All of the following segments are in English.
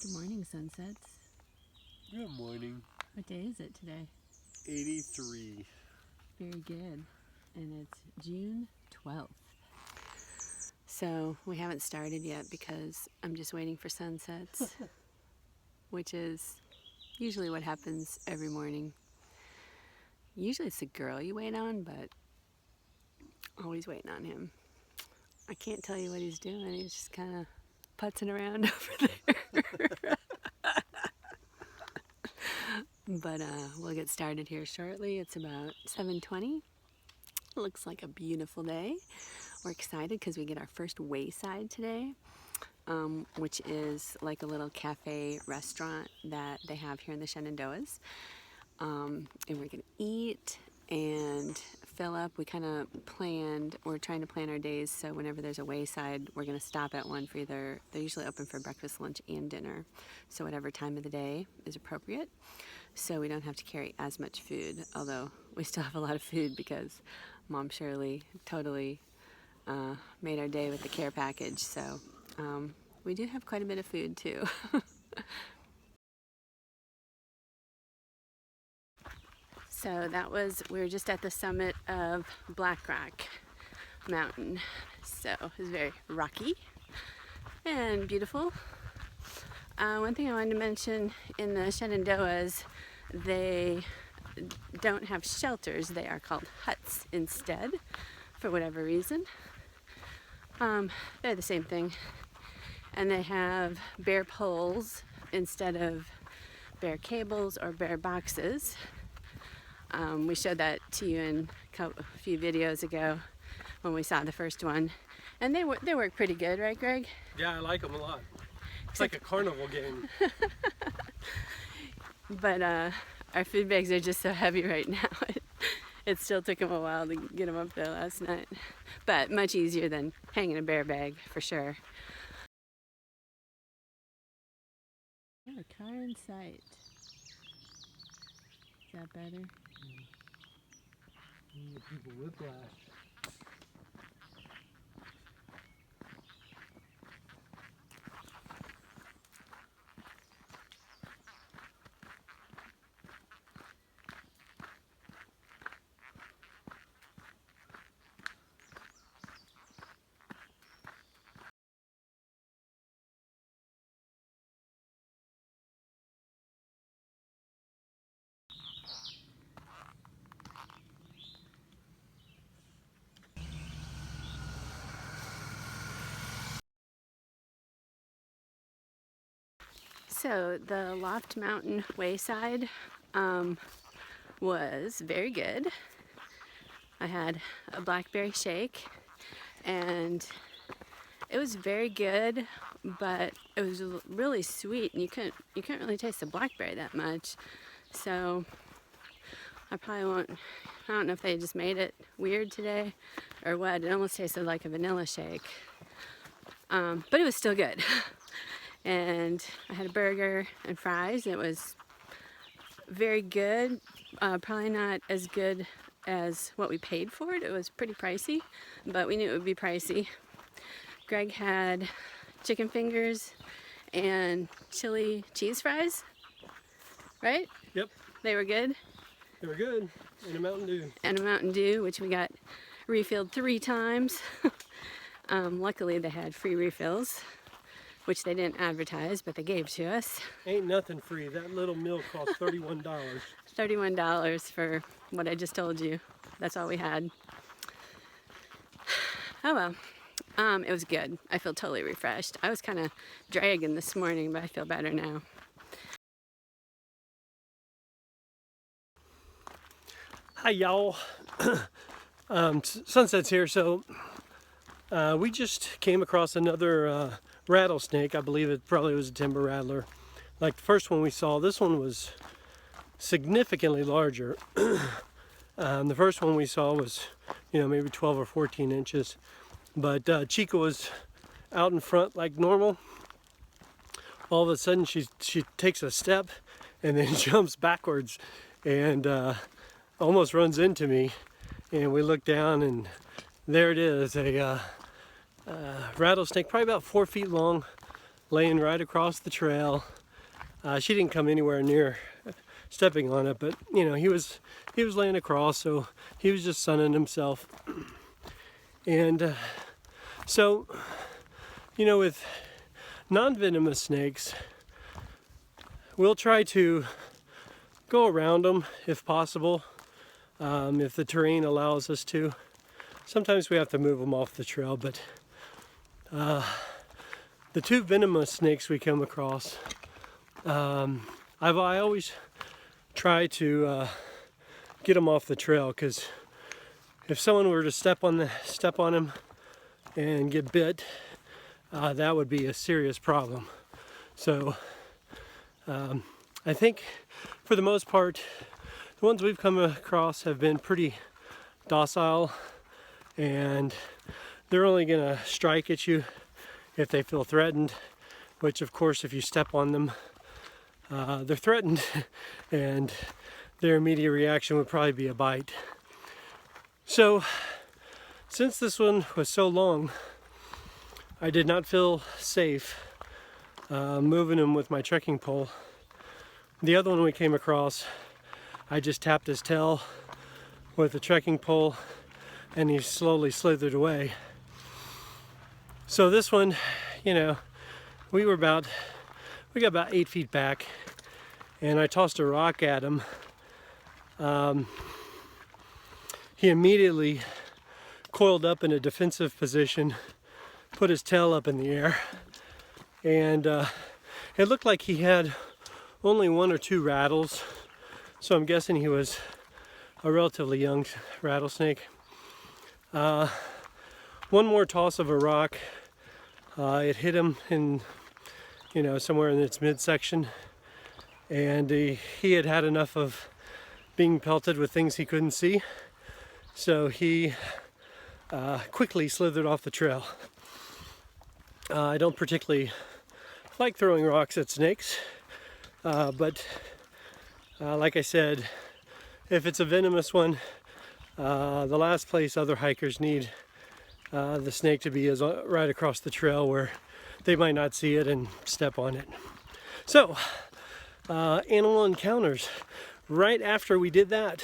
Good morning, sunsets. Good morning. What day is it today? 83. Very good. And it's June 12th. So we haven't started yet because I'm just waiting for sunsets, which is usually what happens every morning. Usually it's the girl you wait on, but always waiting on him. I can't tell you what he's doing. He's just kind of putzing around over there. But we'll get started here shortly. It's about 7:20. Looks like a beautiful day. We're excited because we get our first wayside today, which is like a little cafe restaurant that they have here in the Shenandoahs. And we're going to eat and fill up. We're trying to plan our days so whenever there's a wayside, we're going to stop at one for they're usually open for breakfast, lunch, and dinner. So whatever time of the day is appropriate. So we don't have to carry as much food, although we still have a lot of food because Mom Shirley totally made our day with the care package. So we do have quite a bit of food too. So we were just at the summit of Black Rock Mountain. So it was very rocky and beautiful. One thing I wanted to mention, in the Shenandoahs, they don't have shelters. They are called huts instead, for whatever reason. They're the same thing. And they have bare poles instead of bare cables or bare boxes. We showed that to you in a few videos ago when we saw the first one. And they work pretty good, right, Greg? Yeah, I like them a lot. It's like a carnival game. But our food bags are just so heavy right now. It still took them a while to get them up there last night. But much easier than hanging a bear bag, for sure. Oh, a car in sight. Is that better? People whiplash. So the Loft Mountain Wayside was very good. I had a blackberry shake and it was very good, but it was really sweet and you couldn't really taste the blackberry that much. So I don't know if they just made it weird today or what. It almost tasted like a vanilla shake, but it was still good. And I had a burger and fries. It was very good. Probably not as good as what we paid for it. It was pretty pricey, but we knew it would be pricey. Greg had chicken fingers and chili cheese fries, right? Yep. They were good? They were good. And a Mountain Dew. And a Mountain Dew, which we got refilled 3 times. Luckily they had free refills, which they didn't advertise, but they gave to us. Ain't nothing free. That little meal cost $31. $31 for what I just told you. That's all we had. Oh well. It was good. I feel totally refreshed. I was kind of dragging this morning, but I feel better now. Hi y'all. Sunset's here, so we just came across another rattlesnake. I believe it probably was a timber rattler. Like the first one we saw, this one was significantly larger. The first one we saw was, maybe 12 or 14 inches. But Chica was out in front like normal. All of a sudden she takes a step and then jumps backwards and almost runs into me. And we look down and there it is, a rattlesnake, probably about 4 feet long, laying right across the trail. She didn't come anywhere near stepping on it, but you know, he was laying across, so he was just sunning himself. And so, you know, with non-venomous snakes, we'll try to go around them if possible, if the terrain allows us to. Sometimes we have to move them off the trail, but the two venomous snakes we come across, I always try to get them off the trail, because if someone were to step on him and get bit, that would be a serious problem. So I think for the most part, the ones we've come across have been pretty docile, and they're only gonna strike at you if they feel threatened, which of course if you step on them, they're threatened and their immediate reaction would probably be a bite. So since this one was so long, I did not feel safe moving him with my trekking pole. The other one we came across, I just tapped his tail with a trekking pole and he slowly slithered away. So this one, you know, we got about 8 feet back, and I tossed a rock at him. He immediately coiled up in a defensive position, put his tail up in the air, and it looked like he had only 1 or 2 rattles, so I'm guessing he was a relatively young rattlesnake. One more toss of a rock, it hit him in, you know, somewhere in its midsection, and he had had enough of being pelted with things he couldn't see, so he quickly slithered off the trail. I don't particularly like throwing rocks at snakes, but like I said, if it's a venomous one, the last place other hikers need the snake to be is right across the trail where they might not see it and step on it. So, animal encounters. Right after we did that,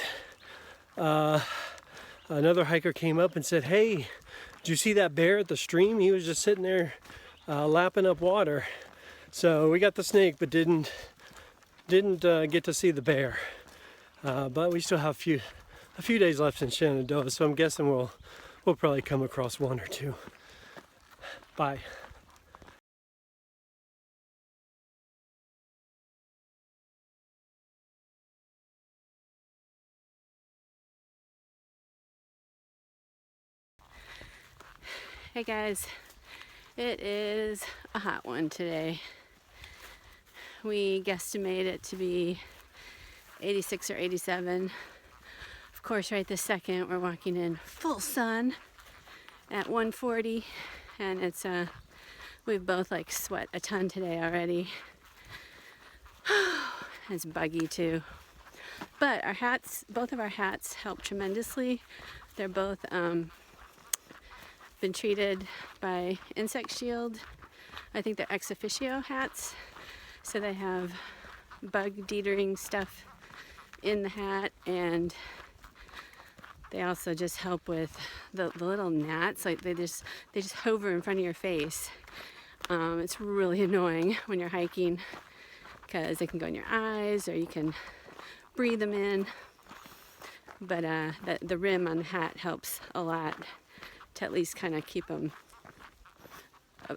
another hiker came up and said, "Hey, did you see that bear at the stream? He was just sitting there lapping up water." So we got the snake, but didn't get to see the bear. But we still have a few days left in Shenandoah, so I'm guessing we'll probably come across 1 or 2. Bye. Hey guys, it is a hot one today. We guesstimate it to be 86 or 87. Of course, right this second, we're walking in full sun at 1:40, and we've both like sweat a ton today already. It's buggy too. But our hats, both of our hats help tremendously. They're both been treated by Insect Shield. I think they're ex officio hats, so they have bug deterring stuff in the hat, and they also just help with the little gnats. Like they just hover in front of your face. It's really annoying when you're hiking because they can go in your eyes or you can breathe them in. But the rim on the hat helps a lot to at least kind of keep them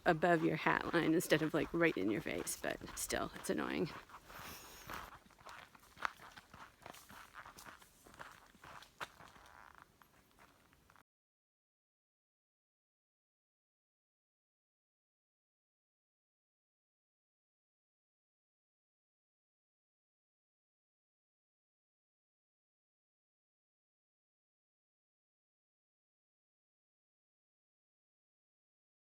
above your hat line instead of like right in your face, but still, it's annoying.